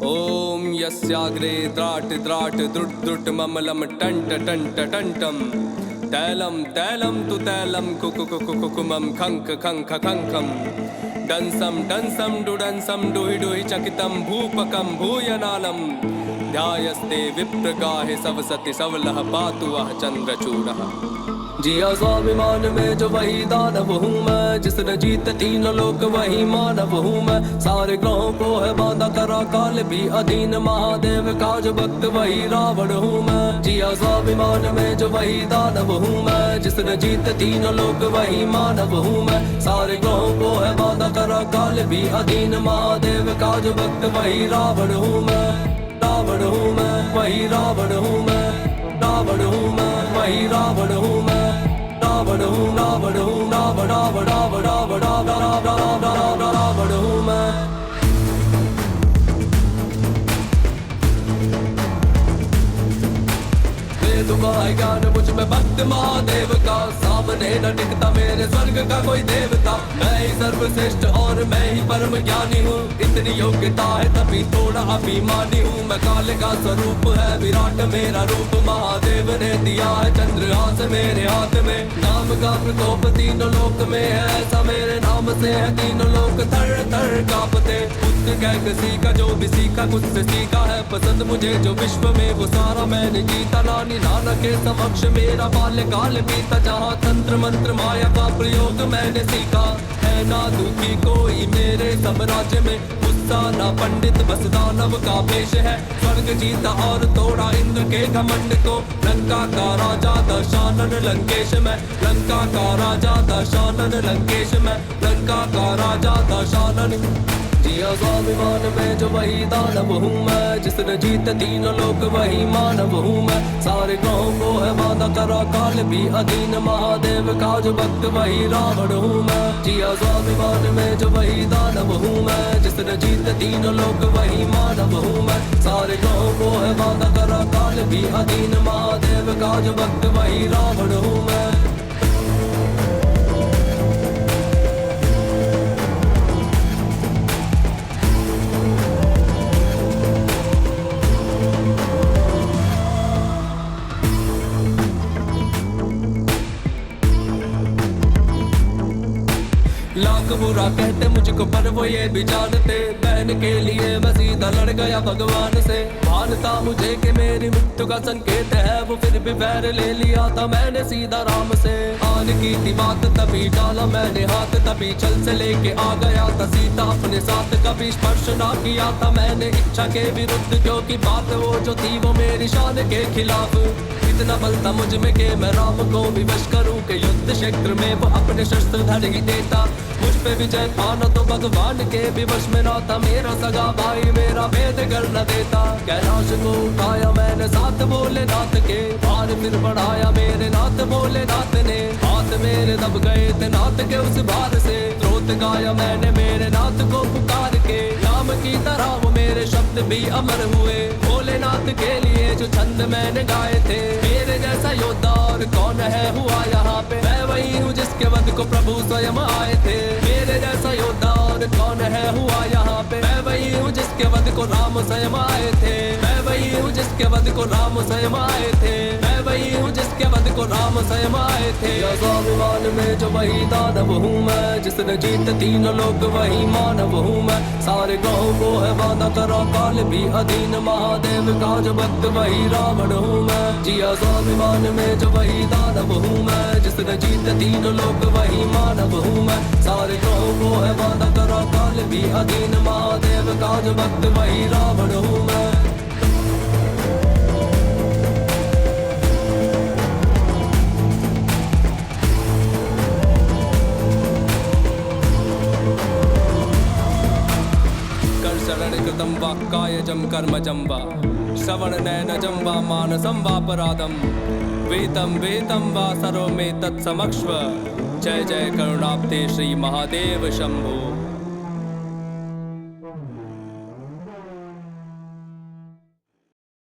ओम यस्याग्रे द्राट द्राट द्रुट द्रुट ममलम turned turned टंटम तैलम तैलम तु तैलम कुकुकुकुकुकुमम खंक खंक खंकम डंसम डंसम डुडंसम डुहि डुहि चकितम भूपकम भूयनालम ध्यायस्ते विप्रगाहे सवसति सवलः पातु वः चंद्रचूड़ः। जिया स्वाभिमान में जो वही दानव हूँ मैं, जिसने जीत तीनों लोक वही मानव हूँ मैं। सारे ग्रहों को है बांधा करा काल भी अधीन, महादेव का जो भक्त वही रावण हूँ मैं। जिया स्वाभिमान में जो वही दानव हूँ मैं, जिसने जीत तीनों लोक वही मानव हूँ मैं। सारे ग्रहों को है बांधा करा काल भी अधीन, महादेव का जो भक्त वही रावण हूँ मैं। रावण हूँ मैं, वही रावण हूँ मैं। रावण हूँ मैं, वही रावण हूँ मैं। रावण हूँ, रावण हूँ, रावण रावण रावण रावण रावण रावण रावण हूँ मैं। तुम्हारे ज्ञान मुझ में भक्त महादेव का, सामने न टिकता मेरे स्वर्ग का कोई देवता। मैं ही सर्वश्रेष्ठ और मैं ही परम ज्ञानी हूँ, इतनी योग्यता है तभी थोड़ा अभिमानी हूँ। मैं काले का स्वरूप है विराट मेरा रूप, महादेव ने दिया है चंद्रहास मेरे हाथ में। नाम का प्रकोप तीनों लोक में है, ऐसा मेरे नाम से है तीनों लोक थर थर कांपते। पुत्र कह किसी का जो भी सीखा कुछ से सीखा है, पसंद मुझे जो विश्व में वो सारा मैंने जीता। नानी नाना के समक्ष मेरा बाल्यकाल बीता, जहाँ तंत्र मंत्र माया का प्रयोग मैंने सीखा। है ना दुखी कोई मेरे साम्राज्य में, गुस्सा ना पंडित बस दानव का पेश है। स्वर्ग जीता और तोड़ा इंद्र के घमंड को, लंका का राजा दशानन लंकेश में। लंका का राजा दशानन लंकेश में, लंका का राजा दशानन। जिया स्वाभिमान में जो वही दानव हूँ मैं, जिसने जीत तीनों लोक वही मानव हूँ मैं। सारे गाँव को है बांधा करा काल भी अधीन, महादेव का जो भक्त वही रावण हूँ मैं। जिया स्वाभिमान में जो वही दानव हूँ मैं, जिसने जीत तीनों लोक वही मानव हूँ मैं। सारे गाँव को है बांधा करा काल भी अधीन, महादेव का जो भक्त वही रावण हूँ मैं। लाख बुरा कहते मुझको पर वो ये भी जानते, बहन के लिए मैं सीधा लड़ गया भगवान से। मानता मुझे कि मेरी मृत्यु का संकेत है, वो फिर भी बैर ले लिया था मैंने सीधा राम से। आन की थी बात तभी डाला मैंने हाथ, तभी चल से लेके आ गया था सीता अपने साथ। कभी स्पर्श ना किया था मैंने इच्छा के विरुद्ध, क्योंकि बात वो जो थी वो मेरी शान के खिलाफ। इतना बल था मुझ में कि मैं राम को विवश करूं, कि युद्ध क्षेत्र में वो अपने शस्त्र धर ही देता। मुझ पे विजय पाना तो भगवान के विवश में ना था, मेरा सगा भाई मेरा भेद कर न देता। कैलाश को उठाया मैंने साथ भोलेनाथ के, भार फिर बढ़ाया मेरे नाथ भोलेनाथ ने। हाथ मेरे दब गए थे नाथ के उस भार से, स्रोत गाया मैंने मेरे नाथ को पुकार के। राम की तरह वो मेरे शब्द भी अमर हुए, भोलेनाथ के लिए जो छंद मैंने गाए थे। मेरे जैसा योद्धा और कौन है हुआ यहाँ पे, मैं वही हूँ जिसके वध को प्रभु स्वयं आए थे। मेरे जैसा योद्धा और कौन है हुआ यहाँ पे, मैं वही हूँ जिसके वध को राम स्वयं आए थे। मैं वही हूँ जिसके वध को राम स्वयं आए थे। मैं वही हूँ जिसके वध को राम स्वयं आए थे। स्वाभिमान में जो वही दानव हूँ मैं, जिसने जीत तीनों लोक वही मानव हूँ मैं। सारे गाँव को है बांधा करा काल भी अधीन, महादेव का जो भक्त वही रावण हूँ मैं। जिया स्वाभिमान में जो वही दानव हूँ मैं, जिसने जीत तीनों लोक वही मानव हूँ मैं। सारे गाँव को है बांधा करा काल भी अधीन, महादेव का जो भक्त वही रावण हूँ मैं। कृतं वाक्कायजं कर्मजं वा, श्रवणनयनजं वा मानसं वापराधं, वेतं वेतं वा सर्वमेतत् समक्ष्व। जय जय करुणाब्धे श्री महादेव शंभो।